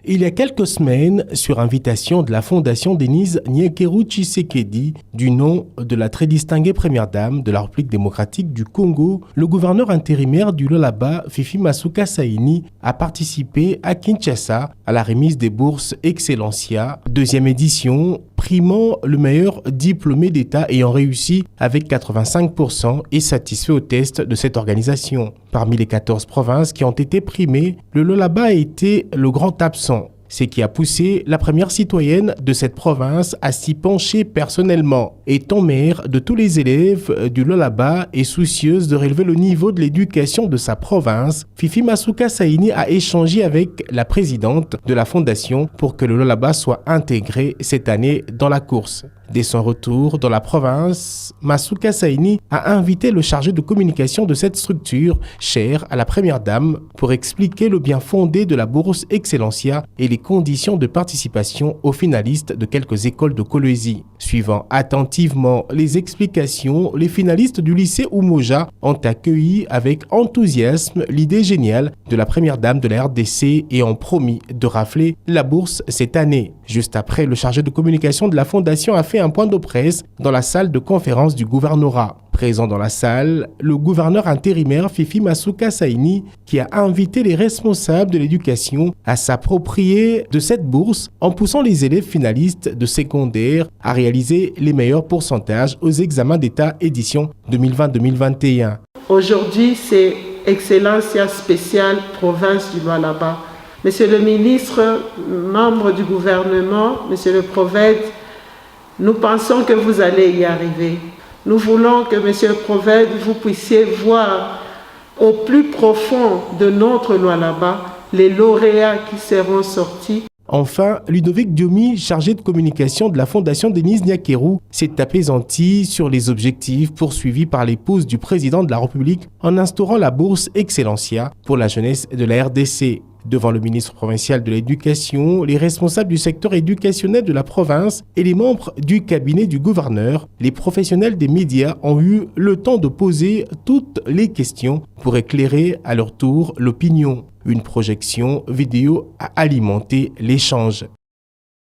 Il y a quelques semaines, sur invitation de la Fondation Denise Nyakeru Tshisekedi, du nom de la très distinguée première dame de la République démocratique du Congo, le gouverneur intérimaire du Lualaba, Fifi Masuka Saini, a participé à Kinshasa à la remise des bourses Excellencia, deuxième édition, primant le meilleur diplômé d'État ayant réussi avec 85% et satisfait au test de cette organisation. Parmi les 14 provinces qui ont été primées, le Lualaba a été le grand absent, ce qui a poussé la première citoyenne de cette province à s'y pencher personnellement. Étant mère de tous les élèves du Lualaba et soucieuse de relever le niveau de l'éducation de sa province, Fifi Masuka Saini a échangé avec la présidente de la fondation pour que le Lualaba soit intégré cette année dans la course. Dès son retour dans la province, Masuka Saini a invité le chargé de communication de cette structure, chère à la première dame, pour expliquer le bien fondé de la bourse Excellencia et les conditions de participation aux finalistes de quelques écoles de Kolwezi. Suivant attentivement les explications, les finalistes du lycée Umoja ont accueilli avec enthousiasme l'idée géniale de la première dame de la RDC et ont promis de rafler la bourse cette année. Juste après, le chargé de communication de la fondation a fait un point de presse dans la salle de conférence du gouvernorat. Présent dans la salle, le gouverneur intérimaire Fifi Masuka Saini qui a invité les responsables de l'éducation à s'approprier de cette bourse en poussant les élèves finalistes de secondaire à réaliser les meilleurs pourcentages aux examens d'État édition 2020-2021. Aujourd'hui, c'est Excellencia spéciale province du Lualaba. Monsieur le ministre, membre du gouvernement, monsieur le prophète, nous pensons que vous allez y arriver. Nous voulons que, monsieur le prophète, vous puissiez voir au plus profond de notre Lualaba les lauréats qui seront sortis. Enfin, Ludovic Diomi, chargé de communication de la Fondation Denise Nyakeru, s'est apaisanti sur les objectifs poursuivis par l'épouse du président de la République en instaurant la bourse Excellencia pour la jeunesse de la RDC. Devant le ministre provincial de l'Éducation, les responsables du secteur éducationnel de la province et les membres du cabinet du gouverneur, les professionnels des médias ont eu le temps de poser toutes les questions pour éclairer à leur tour l'opinion. Une projection vidéo a alimenté l'échange.